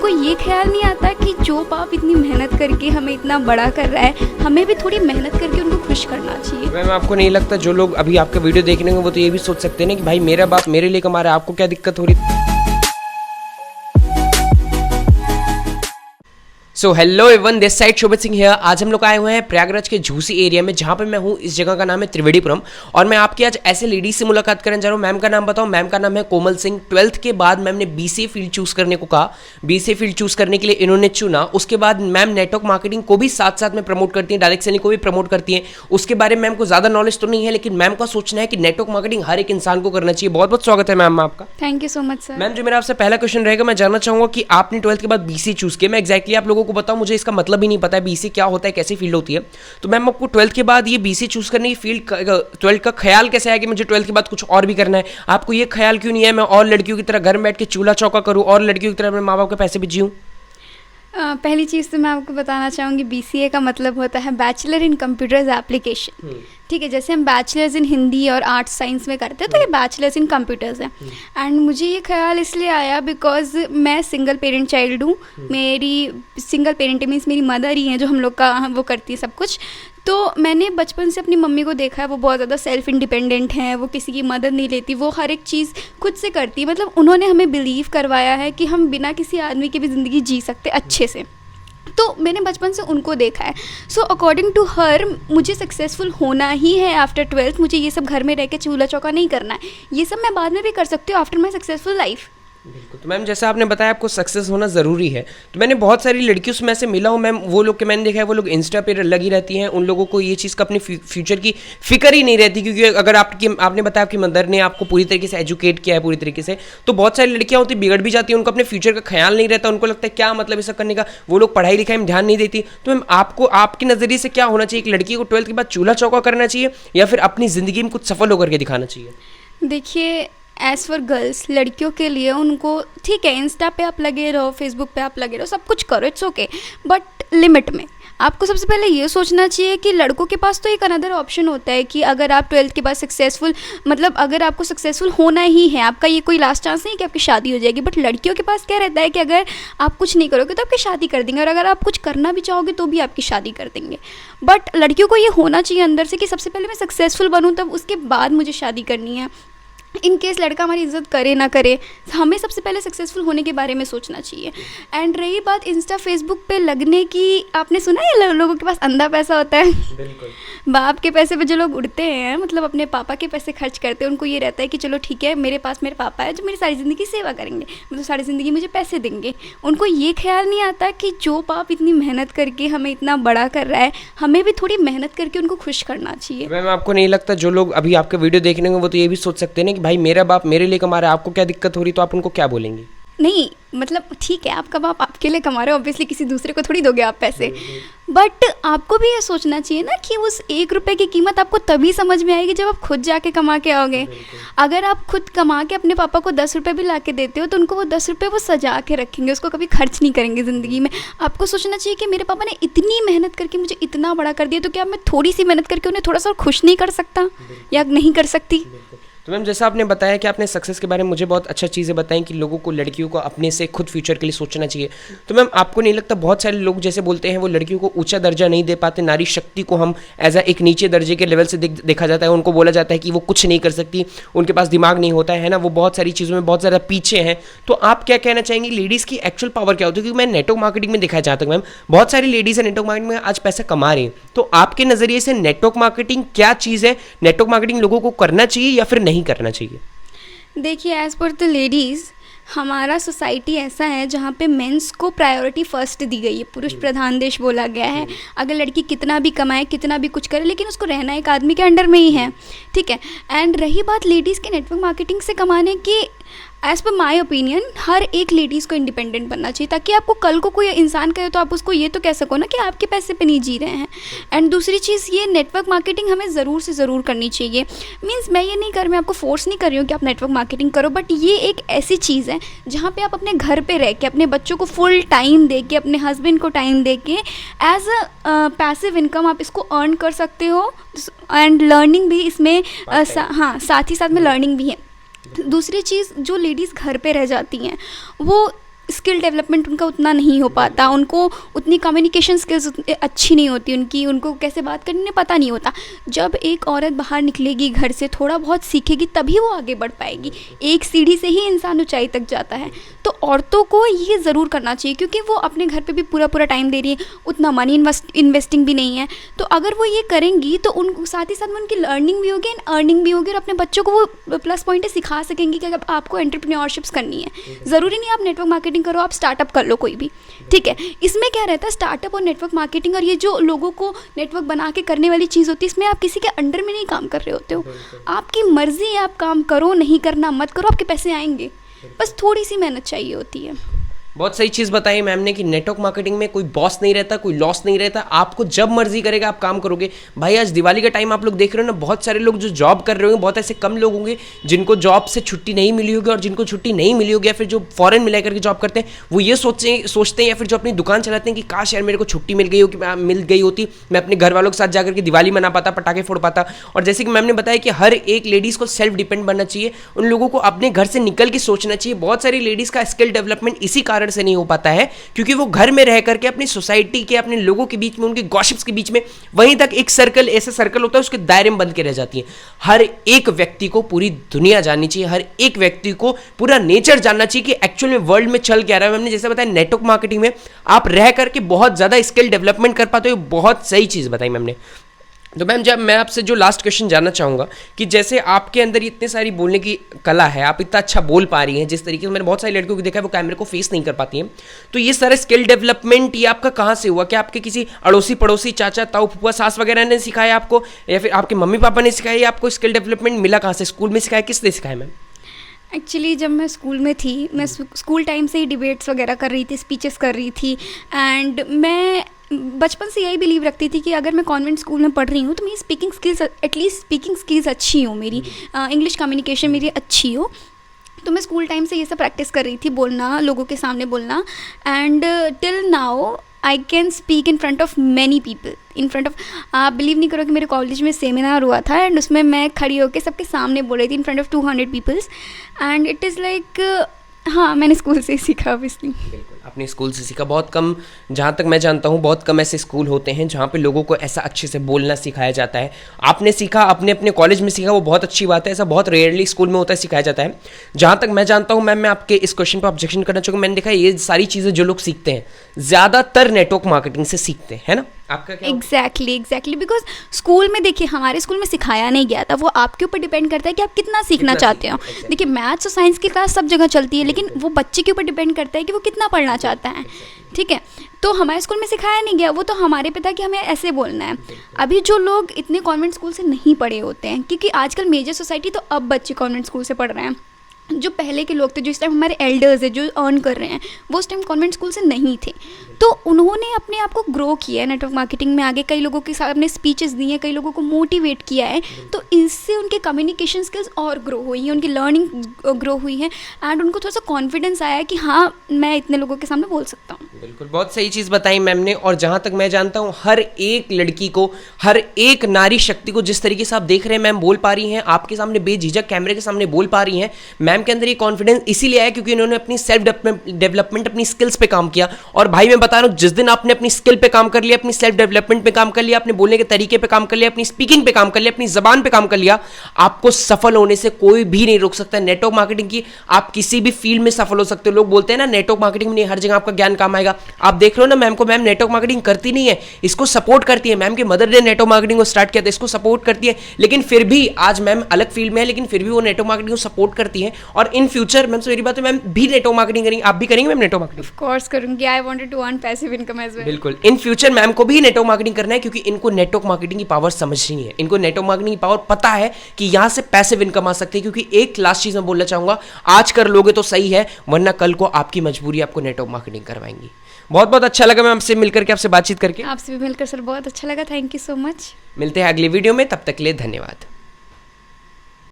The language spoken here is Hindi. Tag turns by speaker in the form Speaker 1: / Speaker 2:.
Speaker 1: उनको ये ख्याल नहीं आता कि जो बाप इतनी मेहनत करके हमें इतना बड़ा कर रहा है, हमें भी थोड़ी मेहनत करके उनको खुश करना चाहिए।
Speaker 2: मैम आपको नहीं लगता जो लोग अभी आपका वीडियो देख रहे हैं वो तो ये भी सोच सकते हैं ना कि भाई मेरा बाप मेरे लिए कमा रहा है, आपको क्या दिक्कत हो रही? So hello everyone, this side Shobhit Singh here. आज हम लोग आए हुए हैं प्रयागराज के झूसी एरिया में, जहाँ पे मैं हूँ। इस जगह का नाम है त्रिवेणीपुरम और मैं आपकी आज ऐसे लेडीज से मुलाकात करने जा रहा हूँ। मैम का नाम बताओ। मैम का नाम है कोमल सिंह। 12th के बाद मैम ने BCA फील्ड चूज करने को कहा। BCA फील्ड चूज करने के लिए इन्होंने चुना। उसके बाद मैम नेटवर्क मार्केटिंग को भी साथ साथ में प्रमोट करती है, डायरेक्ट सेलिंग को भी प्रमोट करती है। उसके बारे में मैम को ज्यादा नॉलेज तो नहीं है, लेकिन मैम का सोचना है कि नेटवर्क मार्केटिंग हर एक इंसान को करना चाहिए। बहुत बहुत स्वागत है मैम आपका।
Speaker 1: Thank you so much sir.
Speaker 2: Ma'am जो मेरा आपसे पहला क्वेश्चन रहेगा, मैं जानना चाहूंगा कि आपने 12th के बाद BCA चूज किया। मैं एक्जैक्टली आप लोगों को बताऊं, मुझे इसका मतलब भी नहीं पता है BCA क्या होता है, कैसी फील्ड होती है। तो मैम आपको 12th के बाद ये BCA चूज करने की फील्ड 12th का ख्याल कैसे आया कि मुझे 12th के बाद कुछ और भी करना है? आपको ये ख्याल क्यों नहीं है मैं और लड़कियों की तरह घर में बैठ के चूल्हा चौका करूं और लड़कियों की तरह अपने माँ बाप के पैसे भी जीऊं?
Speaker 1: पहली चीज़ तो मैं आपको बताना चाहूँगी, BCA का मतलब होता है बैचलर इन कंप्यूटर्स एप्लीकेशन। ठीक है, जैसे हम बैचलर्स इन हिंदी और आर्ट्स साइंस में करते हैं, तो ये बैचलर्स इन कंप्यूटर्स है। एंड मुझे ये ख्याल इसलिए आया बिकॉज मैं सिंगल पेरेंट चाइल्ड हूँ। मेरी सिंगल पेरेंट मीन्स मेरी मदर ही है जो हम लोग का वो करती है सब कुछ। तो मैंने बचपन से अपनी मम्मी को देखा है, वो बहुत ज़्यादा सेल्फ इंडिपेंडेंट हैं, वो किसी की मदद नहीं लेती, वो हर एक चीज़ खुद से करती है। मतलब उन्होंने हमें बिलीव करवाया है कि हम बिना किसी आदमी की भी ज़िंदगी जी सकते अच्छे से। तो मैंने बचपन से उनको देखा है। सो अकॉर्डिंग टू हर मुझे सक्सेसफुल होना ही है आफ्टर 12th। मुझे ये सब घर में रह के चूल्हा चौका नहीं करना है, ये सब मैं बाद में भी कर सकती हूँ आफ्टर माई सक्सेसफुल लाइफ।
Speaker 2: बिल्कुल। तो मैम जैसा आपने बताया आपको सक्सेस होना ज़रूरी है, तो मैंने बहुत सारी लड़कियों से मैं से मिला हूँ मैम, वो लोग के मैंने देखा है वो लोग इंस्टा पे लगी रहती हैं। उन लोगों को ये चीज़ का अपने फ्यूचर की फिक्र ही नहीं रहती, क्योंकि अगर आपने बताया आपकी मदर ने आपको पूरी तरीके से एजुकेट किया है पूरी तरीके से, तो बहुत सारी लड़कियाँ होती बिगड़ भी जाती हैं, उनको अपने फ्यूचर का ख्याल नहीं रहता। उनको लगता है क्या मतलब ये सब करने का, वो लोग पढ़ाई लिखाई में ध्यान नहीं देती। तो मैम आपको आपके नज़रिए से क्या होना चाहिए? एक लड़की को 12th के बाद चूल्हा चौका करना चाहिए या फिर अपनी ज़िंदगी में कुछ सफल होकर के दिखाना चाहिए?
Speaker 1: देखिए, एज़ फॉर गर्ल्स, लड़कियों के लिए उनको ठीक है, इंस्टा पे आप लगे रहो, फेसबुक पे आप लगे रहो, सब कुछ करो, इट्स ओके, बट लिमिट में। आपको सबसे पहले ये सोचना चाहिए कि लड़कों के पास तो एक अनदर ऑप्शन होता है कि अगर आप 12th के बाद सक्सेसफुल, मतलब अगर आपको सक्सेसफुल होना ही है, आपका ये कोई लास्ट चांस नहीं कि आपकी शादी हो जाएगी। बट लड़कियों के पास क्या रहता है कि अगर आप कुछ नहीं करोगे तो आपकी शादी कर देंगे, और अगर आप कुछ करना भी चाहोगे तो भी आपकी शादी कर देंगे। बट लड़कियों को ये होना चाहिए अंदर से कि सबसे पहले मैं सक्सेसफुल बनूँ, तब उसके बाद मुझे शादी करनी है। इन केस लड़का हमारी इज्जत करे ना करे, हमें सबसे पहले सक्सेसफुल होने के बारे में सोचना चाहिए। एंड रही बात इंस्टा फेसबुक पे लगने की, आपने सुना है लोगों के पास अंधा पैसा होता है।
Speaker 2: बिल्कुल।
Speaker 1: बाप के पैसे पे जो लोग उड़ते हैं, मतलब अपने पापा के पैसे खर्च करते हैं, उनको ये रहता है कि चलो ठीक है, मेरे पास मेरे पापा है जो मेरी सारी ज़िंदगी सेवा करेंगे, मतलब सारी ज़िंदगी मुझे पैसे देंगे। उनको ये ख्याल नहीं आता कि जो बाप इतनी मेहनत करके हमें इतना बड़ा कर रहा है, हमें भी थोड़ी मेहनत करके उनको खुश करना चाहिए।
Speaker 2: मैम आपको नहीं लगता जो लोग अभी आपका वीडियो देख रहे हैं वो तो ये भी सोच सकते हैं ना कि भाई मेरा बाप मेरे लिए कमा रहा है, आपको क्या दिक्कत हो रही? तो आप उनको क्या बोलेंगे?
Speaker 1: नहीं, मतलब ठीक है, आपका बाप आपके लिए कमा रहे हो, ऑब्वियसली किसी दूसरे को थोड़ी दोगे आप पैसे। बट आपको भी ये सोचना चाहिए ना कि उस 1 रुपये की कीमत आपको तभी समझ में आएगी जब आप खुद जाके कमा के आओगे। अगर आप खुद कमा के अपने पापा को 10 रुपये भी ला के देते हो, तो उनको वो 10 रुपये वो सजा के रखेंगे, उसको कभी खर्च नहीं करेंगे ज़िंदगी में। आपको सोचना चाहिए कि मेरे पापा ने इतनी मेहनत करके मुझे इतना बड़ा कर दिया, तो क्या मैं थोड़ी सी मेहनत करके उन्हें थोड़ा सा और खुश नहीं कर सकता या नहीं कर सकती?
Speaker 2: तो मैम जैसा आपने बताया कि आपने सक्सेस के बारे में मुझे बहुत अच्छा चीज़ें बताई कि लोगों को, लड़कियों को अपने से खुद फ्यूचर के लिए सोचना चाहिए। तो मैम आपको नहीं लगता बहुत सारे लोग जैसे बोलते हैं वो लड़कियों को ऊंचा दर्जा नहीं दे पाते, नारी शक्ति को हम एज एक नीचे दर्जे के लेवल से देखा जाता है, उनको बोला जाता है कि वो कुछ नहीं कर सकती, उनके पास दिमाग नहीं होता है ना, वो बहुत सारी चीज़ों में बहुत ज़्यादा पीछे हैं। तो आप क्या कहना चाहेंगे लेडीज़ की एक्चुअल पावर क्या होती है? क्योंकि मैं नेटवर्क मार्केटिंग में देखा जहाँ तक मैम बहुत सारी लेडीज़ है नेटवर्क मार्केटिंग में आज पैसा कमा रही हैं। तो आपके नज़रिए से नेटवर्क मार्केटिंग क्या चीज़ है? नेटवर्क मार्केटिंग लोगों को करना चाहिए या फिर नहीं करना चाहिए?
Speaker 1: देखिए, एज़ पर द लेडीज़, हमारा सोसाइटी ऐसा है जहाँ पे मेंस को प्रायोरिटी फर्स्ट दी गई है, पुरुष प्रधान देश बोला गया है। अगर लड़की कितना भी कमाए, कितना भी कुछ करे, लेकिन उसको रहना एक आदमी के अंडर में ही है, ठीक है। एंड रही बात लेडीज़ के नेटवर्क मार्केटिंग से कमाने की, एज़ पर माई ओपिनियन हर एक लेडीज़ को इंडिपेंडेंट बनना चाहिए, ताकि आपको कल को कोई इंसान कहे तो आप उसको ये तो कह सको ना कि आपके पैसे पे नहीं जी रहे हैं। एंड दूसरी चीज़, ये नेटवर्क मार्केटिंग हमें ज़रूर से ज़रूर करनी चाहिए। मीन्स मैं ये नहीं कर, मैं आपको फोर्स नहीं कर रही हूँ कि आप नेटवर्क मार्केटिंग करो, बट ये एक ऐसी चीज़ है जहाँ पे आप अपने घर पे रह के अपने बच्चों को फुल टाइम दे के, अपने हस्बैंड को टाइम दे के एज अ पैसिव इनकम आप इसको अर्न कर सकते हो। एंड लर्निंग भी इसमें हाँ, साथ ही साथ में लर्निंग भी है। दूसरी चीज़, जो लेडीज़ घर पे रह जाती हैं वो स्किल डेवलपमेंट उनका उतना नहीं हो पाता, उनको उतनी कम्युनिकेशन स्किल्स अच्छी नहीं होती उनकी, उनको कैसे बात करनी पता नहीं होता। जब एक औरत बाहर निकलेगी घर से, थोड़ा बहुत सीखेगी, तभी वो आगे बढ़ पाएगी। एक सीढ़ी से ही इंसान ऊंचाई तक जाता है। तो औरतों को ये ज़रूर करना चाहिए, क्योंकि वो अपने घर पे भी पूरा पूरा टाइम दे रही है, उतना मनी इन्वेस्टिंग भी नहीं है। तो अगर वो ये करेंगी तो उन साथ ही साथ में उनकी लर्निंग भी होगी एंड अर्निंग भी होगी, और अपने बच्चों को वो प्लस पॉइंट है सिखा सकेंगी कि अगर आपको एंटरप्रेन्योरशिप्स करनी है, ज़रूरी नहीं आप नेटवर्क मार्केटिंग करो, आप स्टार्टअप कर लो कोई भी, ठीक है। इसमें क्या रहता है, स्टार्टअप और नेटवर्क मार्केटिंग और ये जो लोगों को नेटवर्क बना के करने वाली चीज़ होती है, इसमें आप किसी के अंडर में नहीं काम कर रहे होते हो, आपकी मर्ज़ी है, आप काम करो, नहीं करना मत करो, आपके पैसे आएंगे, बस थोड़ी सी मेहनत चाहिए होती है।
Speaker 2: बहुत सही चीज़ बताई मैम ने कि नेटवर्क मार्केटिंग में कोई बॉस नहीं रहता, कोई लॉस नहीं रहता, आपको जब मर्जी करेगा आप काम करोगे। भाई आज दिवाली का टाइम आप लोग देख रहे हो ना, बहुत सारे लोग जो जॉब कर रहे होंगे, बहुत ऐसे कम लोग होंगे जिनको जॉब से छुट्टी नहीं मिली होगी, और जिनको छुट्टी नहीं मिली होगी या फिर जो फॉरेन में लेकर के जॉब करते हैं, वो ये सोचते हैं या फिर जो अपनी दुकान चलाते हैं कि काश यार मेरे को छुट्टी मिल गई होती, मैं अपने घर वालों के साथ जाकर के दिवाली मना पाता, पटाखे फोड़ पाता। और जैसे कि मैम ने बताया कि हर एक लेडीज़ को सेल्फ डिपेंड बनना चाहिए, उन लोगों को अपने घर से निकल के सोचना चाहिए। बहुत सारी लेडीज़ का स्किल डेवलपमेंट इसी कारण से नहीं हो पाता है क्योंकि वो घर में रह करके अपनी सोसाइटी के, अपने लोगों के बीच में, उनके गॉसिप्स के बीच में, वहीं तक एक सर्कल, ऐसा सर्कल होता है उसके दायरे में बंद के रह जाती है। हर एक व्यक्ति को पूरी दुनिया जाननी चाहिए, हर एक व्यक्ति को पूरा नेचर जानना चाहिए कि एक्चुअल में वर्ल्ड में चल क्या रहा है। हमने जैसे बताया नेटवर्क मार्केटिंग में आप रह करके बहुत ज़्यादा स्किल डेवलपमेंट कर पाते हो, बहुत सही चीज़ बताई मैम ने। तो मैम जब मैं आपसे जो लास्ट क्वेश्चन जानना चाहूँगा कि जैसे आपके अंदर इतनी सारी बोलने की कला है, आप इतना अच्छा बोल पा रही हैं, जिस तरीके से मैंने बहुत सारी लड़कियों को देखा है वो कैमरे को फेस नहीं कर पाती हैं, तो ये सारा स्किल डेवलपमेंट ये आपका कहाँ से हुआ? क्या आपके किसी अड़ोसी पड़ोसी, चाचा ताऊ फूफा सास वगैरह ने सिखाया आपको, या फिर आपके मम्मी पापा ने सिखाया, या आपको स्किल डेवलपमेंट मिला कहाँ से? स्कूल में सिखाया, किसने सिखाया मैम?
Speaker 1: एक्चुअली जब मैं स्कूल में थी, मैं स्कूल टाइम से ही डिबेट्स वगैरह कर रही थी, स्पीचेस कर रही थी, एंड मैं बचपन से यही बिलीव रखती थी कि अगर मैं कॉन्वेंट स्कूल में पढ़ रही हूँ तो मेरी speaking skills, at least speaking skills अच्छी हो, मेरी इंग्लिश कम्युनिकेशन मेरी अच्छी हो। तो मैं स्कूल टाइम से ये सब प्रैक्टिस कर रही थी, बोलना, लोगों के सामने बोलना, and till now I can speak in front of many people, in front of, आप बिलीव नहीं करो कि मेरे कॉलेज में सेमिनार हुआ था एंड उसमें मैं खड़ी होकर सबके सामने बोल रही थी in front of 200 peoples, and it is like, हाँ मैंने स्कूल से ही सीखा ऑब्वियसली।
Speaker 2: बिल्कुल अपने स्कूल से सीखा। बहुत कम, जहाँ तक मैं जानता हूँ, बहुत कम ऐसे स्कूल होते हैं जहाँ पे लोगों को ऐसा अच्छे से बोलना सिखाया जाता है। आपने सीखा, अपने अपने कॉलेज में सीखा, वो बहुत अच्छी बात है। ऐसा बहुत रेयरली स्कूल में होता है, सिखाया जाता है। जहाँ तक मैं जानता हूँ मैम, मैं आपके इस क्वेश्चन पर ऑब्जेक्शन करना चाहूँगा। मैंने देखा ये सारी चीज़ें जो लोग सीखते हैं ज़्यादातर नेटवर्क मार्केटिंग से सीखते हैं ना, आपका क्या?
Speaker 1: एग्जैक्टली बिकॉज स्कूल में देखिए, हमारे स्कूल में सिखाया नहीं गया था, वो आपके ऊपर डिपेंड करता है कि आप कितना सीखना चाहते हो। देखिए मैथ्स और साइंस की क्लास सब जगह चलती है, लेकिन वो बच्चे के ऊपर डिपेंड करता है कि वो कितना पढ़ना चाहता है, ठीक है। तो हमारे स्कूल में सिखाया नहीं गया, वो तो हमारे पे था कि हमें ऐसे बोलना है। अभी जो लोग इतने कॉन्वेंट स्कूल से नहीं पढ़े होते हैं, क्योंकि आजकल मेजर सोसाइटी तो अब बच्चे कॉन्वेंट स्कूल से पढ़ रहे हैं, जो पहले के लोग थे, जो इस टाइम हमारे एल्डर्स है, जो अर्न कर रहे हैं, वो उस टाइम कॉन्वेंट स्कूल से नहीं थे, तो उन्होंने अपने आप को ग्रो किया है नेटवर्क मार्केटिंग में आगे, कई लोगों के साथ अपने स्पीचेस दी हैं, कई लोगों को मोटिवेट किया है, तो इससे उनके कम्युनिकेशन स्किल्स और ग्रो हुई हैं, उनकी लर्निंग ग्रो हुई है, एंड उनको थोड़ा सा कॉन्फिडेंस आया है कि हाँ मैं इतने लोगों के सामने बोल सकता हूँ।
Speaker 2: बिल्कुल, बहुत सही चीज़ बताई मैम ने। और जहाँ तक मैं जानता हूँ, हर एक लड़की को, हर एक नारी शक्ति को जिस तरीके से आप देख रहे हैं मैम बोल पा रही हैं, आपके सामने बेझिझक कैमरे के सामने बोल पा रही हैं, मैम के अंदर ये कॉन्फिडेंस इसीलिए आया क्योंकि उन्होंने अपनी सेल्फ डेवलपमेंट, अपनी स्किल्स पे काम किया। और भाई मैं बता रहा हूँ, जिस दिन आपने अपनी स्किल पे काम कर लिया, अपनी सेल्फ डेवलपमेंट पे काम कर लिया, अपने बोलने के तरीके पे काम कर लिया, अपनी स्पीकिंग पे काम कर लिया, अपनी जबान पे काम कर लिया, आपको सफल होने से कोई भी नहीं रोक सकता। नेटवर्क मार्केटिंग की आप किसी भी फील्ड में सफल हो सकते हो। लोग बोलते हैं ना नेटवर्क मार्केटिंग में नहीं, हर जगह आपका ज्ञान काम आएगा। आप देख रहे हो ना मैम को, मैम नेटवर्क मार्केटिंग करती नहीं है, इसको सपोर्ट करती है। मैम के मदर ने नेटवर्क मार्केटिंग को स्टार्ट किया था, इसको सपोर्ट करती है, लेकिन फिर भी आज मैम अलग फील्ड में है, लेकिन फिर भी वो नेटवर्क मार्केटिंग को सपोर्ट करती है। और इन फ्यूचर मैम से मेरी बात है, मैम भी नेटवर्क मार्केटिंग करेंगे, आप भी करेंगे ma'am network marketing?
Speaker 1: Of course करूंगी, I wanted to earn passive income as well.
Speaker 2: बिल्कुल, इन फ्यूचर मैम को भी नेटवर्क मार्केटिंग करना है, क्योंकि इनको नेटवर्क मार्केटिंग की पावर समझनी है, इनको नेटवर्क मार्केटिंग की पावर पता है कि यहाँ से पैसिव इनकम आ सकती है। क्योंकि एक लास्ट चीज मैं बोलना चाहूंगा, आज कर लोगे तो सही है, वरना कल को आपकी मजबूरी आपको नेटवर्क मार्केटिंग करवाएंगी। बहुत बहुत अच्छा लगा मैम आपसे मिलकर के, आपसे बातचीत करके।
Speaker 1: आपसे भी मिलकर सर बहुत अच्छा लगा, थैंक यू सो मच।
Speaker 2: मिलते हैं अगली वीडियो में, तब तक के लिए धन्यवाद।